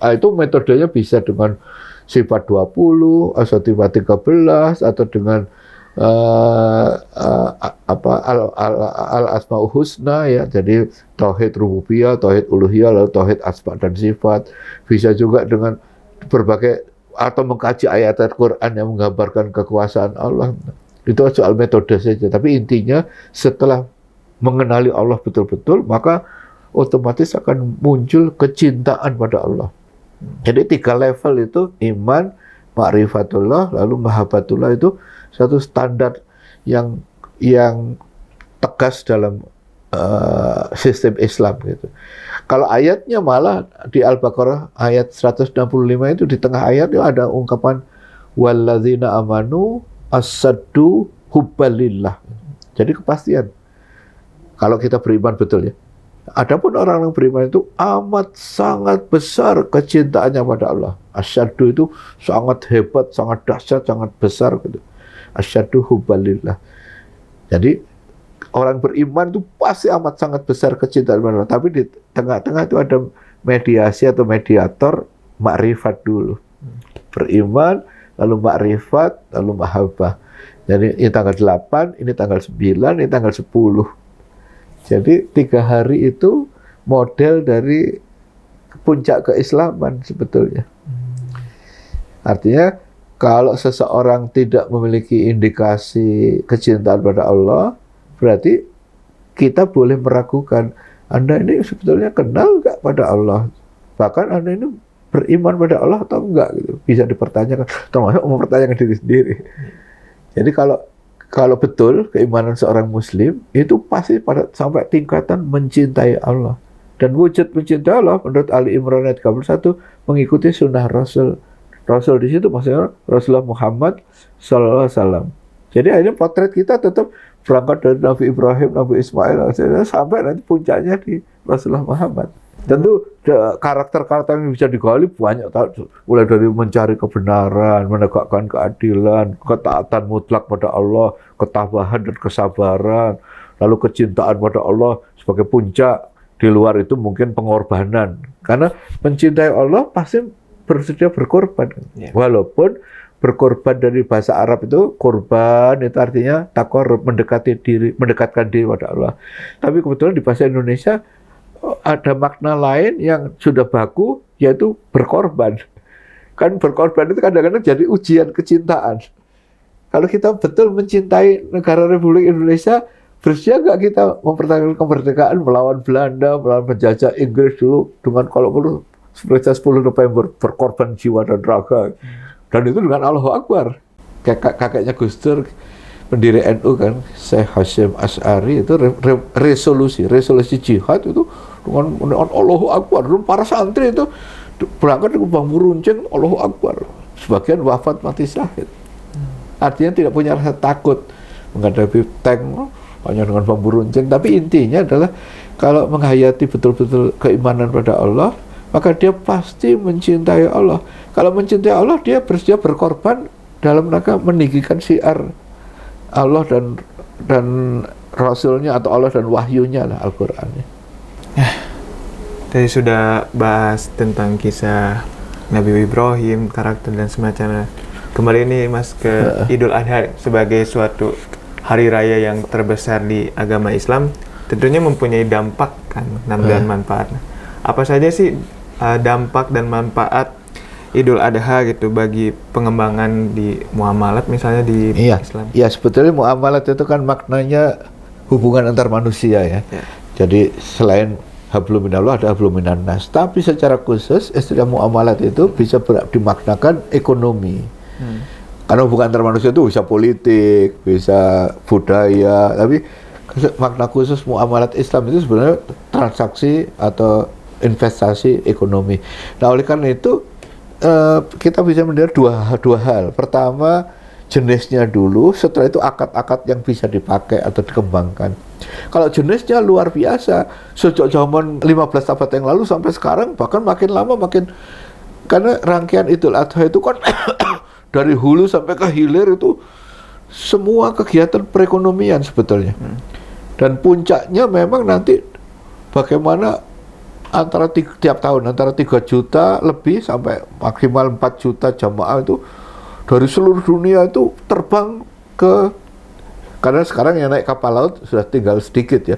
Itu metodenya bisa dengan sifat 20, atau sifat 13, atau dengan al-asmaul husna ya. Jadi tauhid rububiyah, tauhid uluhiyah, lalu tauhid asma dan sifat. Bisa juga dengan berbagai atau mengkaji ayat Al-Qur'an yang menggambarkan kekuasaan Allah. Itu soal metode saja, tapi intinya setelah mengenali Allah betul-betul, maka otomatis akan muncul kecintaan pada Allah. Jadi 3 level itu iman, ma'rifatullah, lalu mahabbatullah, itu satu standar yang tegas dalam sistem Islam gitu. Kalau ayatnya malah di Al-Baqarah ayat 165 itu di tengah ayat itu ada ungkapan walladzina amanu asaddu hubbalillah. Jadi kepastian kalau kita beriman betul ya. Adapun orang yang beriman itu amat sangat besar kecintaannya pada Allah. Asyaddu itu sangat hebat, sangat dahsyat, sangat besar gitu. Asyaddu hubbalillah. Jadi orang beriman itu pasti amat sangat besar kecintaan pada Allah. Tapi di tengah-tengah itu ada mediasi atau mediator, makrifat dulu. Beriman, lalu makrifat, lalu mahabbah. Jadi ini tanggal 8, ini tanggal 9, ini tanggal 10. Jadi 3 hari itu model dari puncak keislaman sebetulnya. Artinya kalau seseorang tidak memiliki indikasi kecintaan pada Allah, berarti kita boleh meragukan, Anda ini sebetulnya kenal nggak pada Allah? Bahkan Anda ini beriman pada Allah atau enggak gitu. Bisa dipertanyakan, termasuk mempertanyakan diri sendiri. Jadi kalau betul keimanan seorang muslim itu pasti sampai tingkatan mencintai Allah. Dan wujud mencintai Allah menurut Ali Imran ayat 31 mengikuti sunnah Rasul. Rasul di situ maksudnya Rasulullah Muhammad sallallahu alaihi wasallam. Jadi akhirnya potret kita tetap berangkat dari Nabi Ibrahim, Nabi Ismail sampai nanti puncaknya di Rasulullah Muhammad. Tentu karakter-karakter yang bisa digali banyak, mulai dari mencari kebenaran, menegakkan keadilan, ketaatan mutlak pada Allah, ketabahan dan kesabaran, lalu kecintaan pada Allah sebagai puncak. Di luar itu mungkin pengorbanan, karena mencintai Allah pasti bersedia berkorban. Walaupun berkorban dari bahasa Arab itu korban itu artinya taqarrub, mendekatkan diri pada Allah. Tapi kebetulan di bahasa Indonesia ada makna lain yang sudah baku, yaitu berkorban. Kan berkorban itu kadang-kadang jadi ujian kecintaan. Kalau kita betul mencintai negara Republik Indonesia, bersedia nggak kita mempertahankan kemerdekaan melawan Belanda, melawan penjajah Inggris dulu, dengan kalau perlu seperti 10 November berkorban jiwa dan raga. Dan itu dengan Allahu Akbar. Kakeknya Gus Dur, pendiri NU kan, Syekh Hasyim Asy'ari, itu resolusi jihad itu dengan Allahu Akbar. Para santri itu berangkat ke bambu runcing, Allahu Akbar. Sebagian wafat mati syahid. Artinya tidak punya rasa takut menghadapi tank hanya dengan bambu runcing. Tapi intinya adalah kalau menghayati betul-betul keimanan pada Allah, maka dia pasti mencintai Allah. Kalau mencintai Allah, dia bersedia berkorban dalam rangka meninggikan syiar Allah dan Rasulnya, atau Allah dan wahyunya lah, Al-Quran. Tadi sudah bahas tentang kisah Nabi Ibrahim, karakter dan semacamnya. Kembali ini Mas ke Idul Adha sebagai suatu hari raya yang terbesar di agama Islam, tentunya mempunyai dampak kan dan manfaat. Apa saja sih dampak dan manfaat Idul Adha gitu bagi pengembangan di muamalat misalnya di Islam? Iya, sebetulnya muamalat itu kan maknanya hubungan antar manusia ya. Jadi selain hablum minallah ada hablum minan nas. Tapi secara khusus istilah muamalat itu bisa dimaknakan ekonomi. Karena hubungan antar manusia itu bisa politik, bisa budaya, tapi makna khusus muamalat Islam itu sebenarnya transaksi atau investasi ekonomi. Nah, oleh karena itu kita bisa melihat dua hal. Pertama, jenisnya dulu, setelah itu akad-akad yang bisa dipakai atau dikembangkan. Kalau jenisnya luar biasa, sejak zaman 15 abad yang lalu sampai sekarang, bahkan makin lama makin, karena rangkaian Idul Adha itu kan dari hulu sampai ke hilir itu semua kegiatan perekonomian sebetulnya. Dan puncaknya memang nanti bagaimana antara tiap tahun antara 3 juta lebih sampai maksimal 4 juta jamaah itu dari seluruh dunia itu terbang ke, karena sekarang yang naik kapal laut sudah tinggal sedikit ya,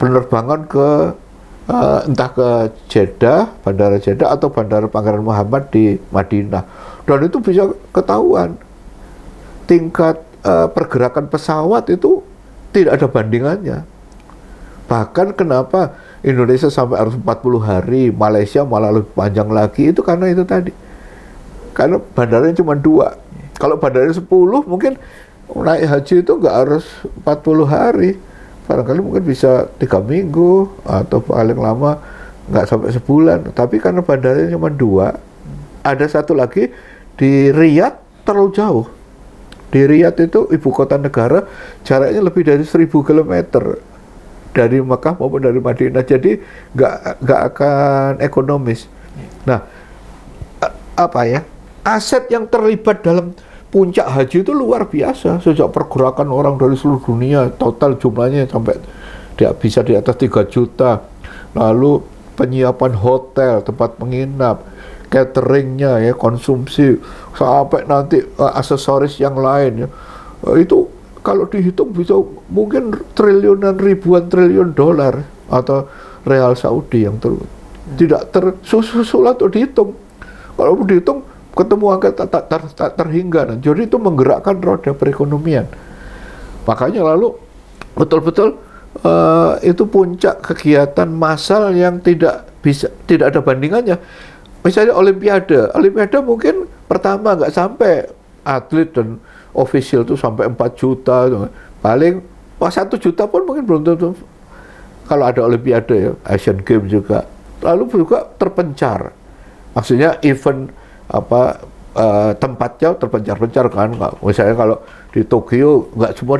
penerbangan ke entah ke Jeddah, Bandara Jeddah atau Bandara Pangeran Muhammad di Madinah, dan itu bisa ketahuan tingkat pergerakan pesawat itu tidak ada bandingannya. Bahkan kenapa Indonesia sampai harus 40 hari, Malaysia malah lebih panjang lagi, itu karena itu tadi. Karena bandaranya cuma 2. Kalau bandaranya 10, mungkin naik haji itu nggak harus 40 hari. Barangkali mungkin bisa 3 minggu, atau paling lama nggak sampai sebulan. Tapi karena bandaranya cuma 2, ada satu lagi di Riyadh terlalu jauh. Di Riyadh itu ibu kota negara, jaraknya lebih dari 1000 km dari Mekah maupun dari Madinah, jadi nggak akan ekonomis. Nah, aset yang terlibat dalam puncak haji itu luar biasa. Sejak pergerakan orang dari seluruh dunia, total jumlahnya sampai bisa di atas 3 juta. Lalu penyiapan hotel, tempat menginap, cateringnya ya, konsumsi, sampai nanti aksesoris yang lain ya. Itu kalau dihitung bisa mungkin triliunan, ribuan triliun dolar atau real Saudi yang tidak tersusul atau dihitung. Kalau dihitung ketemu angka tak terhingga. Jadi itu menggerakkan roda perekonomian. Makanya lalu betul-betul itu puncak kegiatan massal yang tidak ada bandingannya. Misalnya Olimpiade mungkin pertama nggak sampai atlet dan official itu sampai 4 juta, paling 1 juta pun mungkin belum tentu. Kalau ada Olimpiade ya, Asian Games juga, lalu juga terpencar. Maksudnya event tempatnya terpencar-pencar kan. Misalnya kalau di Tokyo nggak semua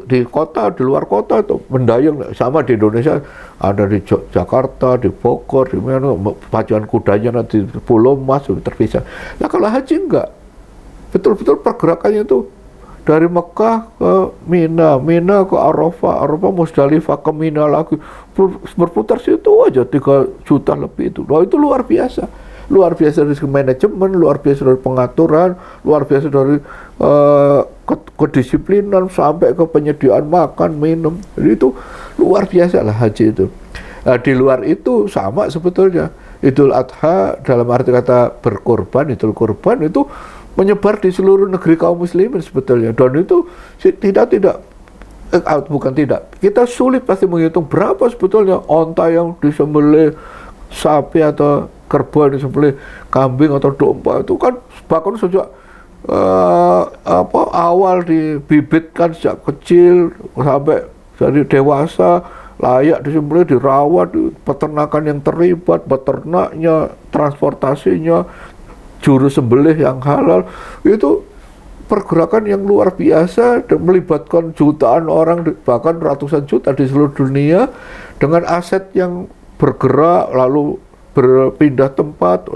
di kota, di luar kota itu mendayung. Sama di Indonesia ada di Jakarta, di Bogor, di mana pacuan kudanya nanti di Pulau Mas terpisah. Nah kalau haji enggak, betul-betul pergerakannya itu dari Mekah ke Mina, Mina ke Arafah, Arafah Musdalifah, ke Mina lagi, berputar situ aja 3 juta lebih itu. Nah itu luar biasa. Luar biasa dari manajemen, luar biasa dari pengaturan, luar biasa dari kedisiplinan sampai ke penyediaan makan, minum. Jadi itu luar biasa lah haji itu. Nah, di luar itu sama sebetulnya. Idul Adha dalam arti kata berkorban, Idul Kurban itu menyebar di seluruh negeri kaum muslimin sebetulnya. Dan itu kita sulit pasti menghitung berapa sebetulnya onta yang disembelih, sapi atau kerbau disembelih, kambing atau domba itu kan bahkan sejak awal dibibitkan sejak kecil sampai jadi dewasa, layak disembelih, dirawat, peternakan yang terlibat, peternaknya, transportasinya, juru sembelih yang halal, itu pergerakan yang luar biasa dan melibatkan jutaan orang, bahkan ratusan juta di seluruh dunia dengan aset yang bergerak lalu berpindah tempat,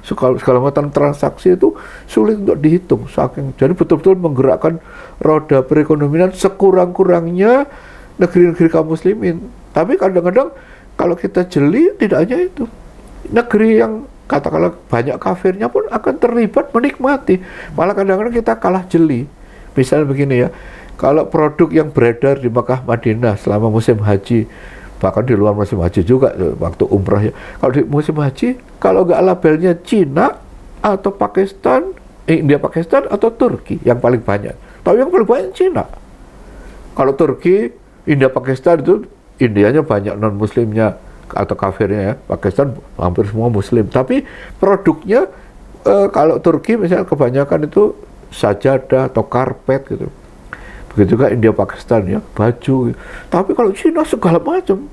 segala macam transaksi itu sulit untuk dihitung. Jadi betul-betul menggerakkan roda perekonomian sekurang-kurangnya negeri-negeri kaum muslimin. Tapi kadang-kadang kalau kita jeli, tidak hanya itu. Negeri yang katakanlah banyak kafirnya pun akan terlibat menikmati. Malah kadang-kadang kita kalah jeli. Misalnya begini ya, kalau produk yang beredar di Makkah Madinah selama musim haji, bahkan di luar musim haji juga, waktu umrah ya. Kalau di musim haji, kalau nggak labelnya Cina atau Pakistan, India Pakistan atau Turki yang paling banyak. Tapi yang paling banyak Cina. Kalau Turki, India Pakistan itu Indianya banyak non-muslimnya atau kafirnya ya. Pakistan hampir semua muslim. Tapi produknya kalau Turki misalnya kebanyakan itu sajadah atau karpet gitu. Begitu juga India Pakistan ya, baju. Tapi kalau Cina segala macam.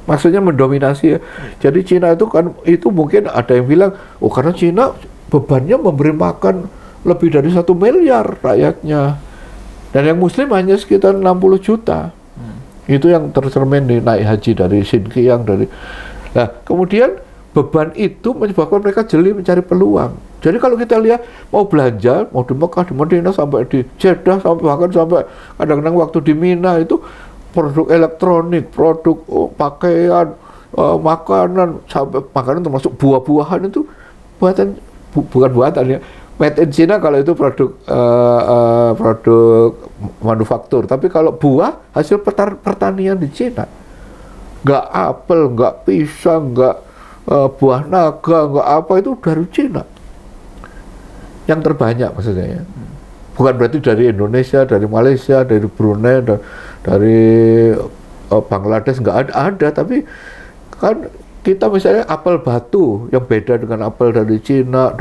Maksudnya mendominasi ya. Jadi Cina itu kan, itu mungkin ada yang bilang, oh karena Cina bebannya memberi makan lebih dari 1 miliar rakyatnya. Dan yang muslim hanya sekitar 60 juta. Itu yang tercermin di naik haji dari Xinjiang dari. Nah, kemudian beban itu menyebabkan mereka jeli mencari peluang. Jadi kalau kita lihat mau belanja, mau di Mekah, di Madinah, sampai di Jeddah, bahkan sampai kadang-kadang waktu di Mina itu produk elektronik, produk pakaian, makanan, sampai makanan termasuk buah-buahan itu buatan, bukan buatan ya, made in China kalau itu produk produk manufaktur. Tapi kalau buah hasil pertanian di China, nggak apel, nggak pisang, nggak buah naga, nggak apa, itu dari Cina yang terbanyak maksudnya ya. Bukan berarti dari Indonesia, dari Malaysia, dari Brunei, dari Bangladesh nggak ada, tapi kan kita misalnya apel batu yang beda dengan apel dari Cina,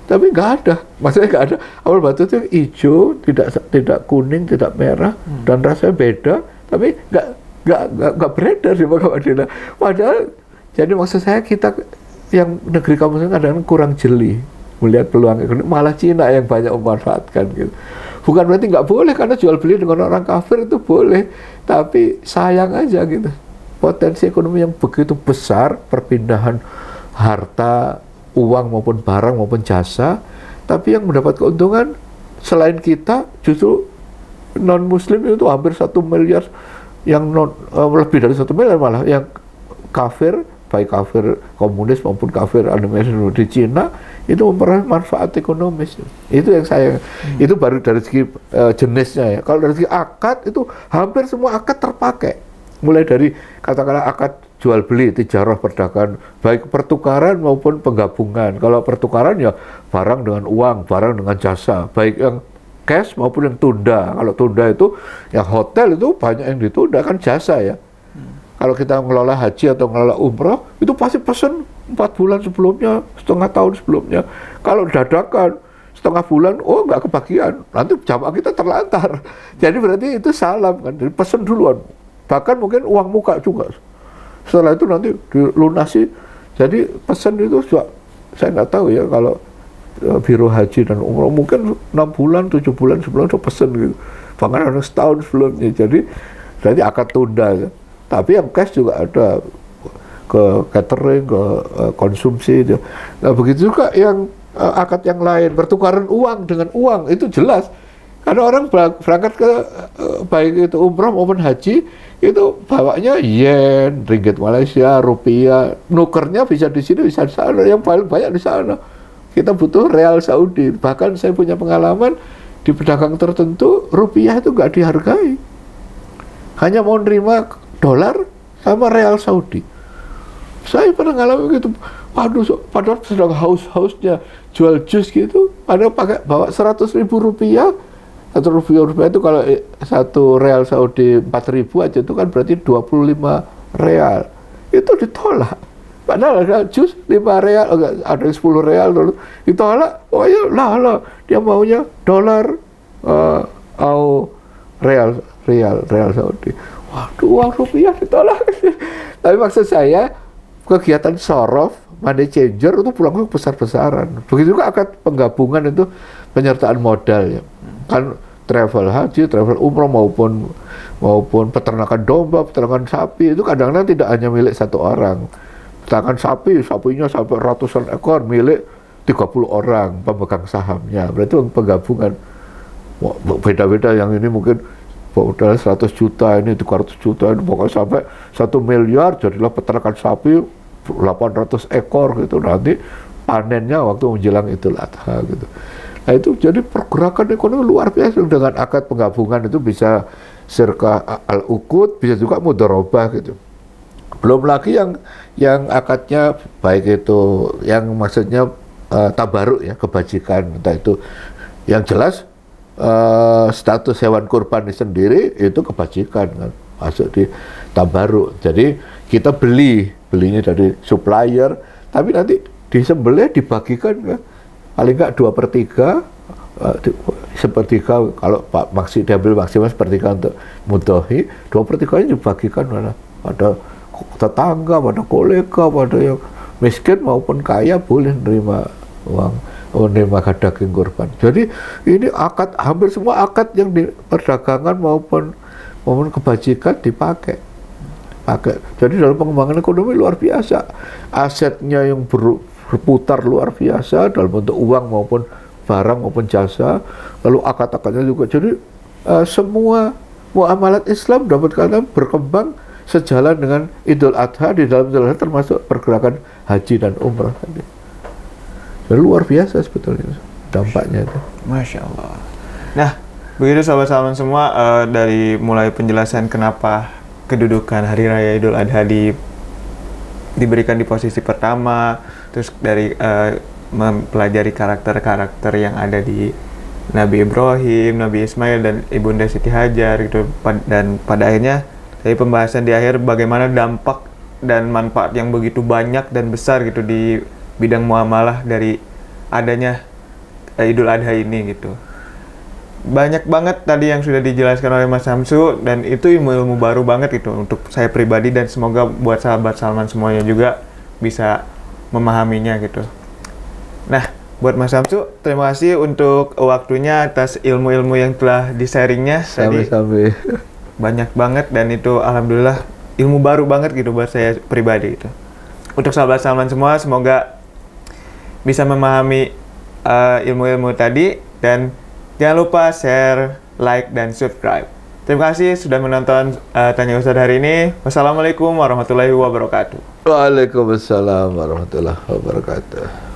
tapi nggak ada, maksudnya nggak ada. Apel batu itu hijau, tidak kuning, tidak merah, dan rasanya beda, tapi nggak beredar di Madinah. Padahal, jadi maksud saya kita yang negeri kaum muslimin kadang kurang jeli melihat peluang ekonomi, malah Cina yang banyak memanfaatkan gitu. Bukan berarti nggak boleh, karena jual beli dengan orang kafir itu boleh, tapi sayang aja gitu. Potensi ekonomi yang begitu besar, perpindahan harta, uang maupun barang maupun jasa, tapi yang mendapat keuntungan selain kita justru non muslim itu hampir 1 miliar, yang lebih dari 1 miliar malah yang kafir, baik kafir komunis maupun kafir animasi di Cina, itu memperoleh manfaat ekonomis. Itu yang saya, itu baru dari segi jenisnya ya. Kalau dari segi akad, itu hampir semua akad terpakai, mulai dari katakanlah akad jual beli, tijarah, perdagangan, baik pertukaran maupun penggabungan. Kalau pertukaran ya barang dengan uang, barang dengan jasa, baik yang cash maupun yang tunda. Kalau tunda itu yang hotel itu banyak yang ditunda, kan jasa ya. Kalau kita ngelola haji atau ngelola umroh, itu pasti pesen 4 bulan sebelumnya, setengah tahun sebelumnya. Kalau dadakan setengah bulan, oh nggak kebagian, nanti jamaah kita terlantar. Jadi berarti itu salam kan, jadi pesen duluan. Bahkan mungkin uang muka juga. Setelah itu nanti dilunasi. Jadi pesan itu juga, saya nggak tahu ya kalau biro haji dan umroh mungkin 6 bulan, 7 bulan sebelum itu pesen gitu. Bahkan ada setahun sebelumnya. Jadi berarti akad tunda ya. Tapi yang cash juga ada, ke catering, ke konsumsi. Nah begitu juga yang akad yang lain, pertukaran uang dengan uang, itu jelas. Karena orang berangkat ke baik itu umroh maupun haji, itu bawanya yen, ringgit Malaysia, rupiah, nukernya bisa di sini, bisa di sana, yang paling banyak di sana. Kita butuh real Saudi. Bahkan saya punya pengalaman di pedagang tertentu, rupiah itu nggak dihargai. Hanya mau nerima dolar sama real Saudi. Saya pernah ngalamin gitu. Waduh, padahal sedang haus-hausnya jual jus gitu, ada pakai bawa 100.000 rupiah. 1 rupiah itu kalau 1 real Saudi 4.000 aja, itu kan berarti 25 real. Itu ditolak. Padahal ada jus 5 real, ada 10 real dulu. Ditolak. Oh ya lah, dia maunya dolar atau real Saudi. Waduh, uang rupiah ditolak. Tapi maksud saya, kegiatan sorof, money changer itu pulangnya besar-besaran. Begitu juga akad penggabungan itu penyertaan modal ya. Kan travel haji, travel umroh maupun peternakan domba, peternakan sapi, itu kadang-kadang tidak hanya milik satu orang. Sedangkan sapinya sampai ratusan ekor milik 30 orang pemegang sahamnya. Berarti penggabungan. Wah, beda-beda, yang ini mungkin modal 100 juta, ini 300 juta, ini pokoknya sampai 1 miliar, jadilah peternakan sapi 800 ekor gitu. Nanti panennya waktu menjelang Idul Adha gitu. Nah itu jadi pergerakan ekonomi luar biasa. Dengan akad penggabungan itu bisa syirkah al-uqud, bisa juga mudharabah gitu. Belum lagi yang akadnya baik itu yang maksudnya tabaruk ya, kebajikan, entah itu yang jelas status hewan kurban sendiri itu kebajikan kan, masuk di tabaruk. Jadi kita belinya dari supplier, tapi nanti disembelih dibagikan kan, paling nggak 2/3, sepertiga kalau Pak Maksi diambil maksimal sepertiga untuk mudhohi, 2/3-nya dibagikan pada tetangga, pada kolega, pada yang miskin maupun kaya boleh menerima uang, menerima daging kurban. Jadi ini akad, hampir semua akad yang di perdagangan maupun kebajikan dipakai. Jadi dalam pengembangan ekonomi luar biasa, asetnya yang berputar luar biasa dalam bentuk uang maupun barang maupun jasa, lalu akad-akadnya juga. Jadi semua muamalat Islam dapat kata berkembang sejalan dengan Idul Adha. Di dalam Idul Adha termasuk pergerakan haji dan umrah tadi. Jadi luar biasa sebetulnya dampaknya itu. Masya Allah. Nah, begitu sahabat Salman semua, dari mulai penjelasan kenapa kedudukan Hari Raya Idul Adha diberikan di posisi pertama, terus dari mempelajari karakter-karakter yang ada di Nabi Ibrahim, Nabi Ismail, dan Ibunda Siti Hajar gitu, dan pada akhirnya dari pembahasan di akhir bagaimana dampak dan manfaat yang begitu banyak dan besar gitu di bidang muamalah dari adanya Idul Adha ini gitu. Banyak banget tadi yang sudah dijelaskan oleh Mas Samsu, dan itu ilmu-ilmu baru banget gitu untuk saya pribadi, dan semoga buat sahabat Salman semuanya juga bisa memahaminya gitu. Nah, buat Mas Samsu, terima kasih untuk waktunya atas ilmu-ilmu yang telah di-sharingnya tadi. Sampai. Banyak banget, dan itu alhamdulillah ilmu baru banget gitu buat saya pribadi gitu. Untuk sahabat Salman semua, semoga bisa memahami ilmu-ilmu tadi, dan jangan lupa share, like, dan subscribe. Terima kasih sudah menonton Tanya Ustadz hari ini. Wassalamualaikum warahmatullahi wabarakatuh. Waalaikumsalam warahmatullahi wabarakatuh.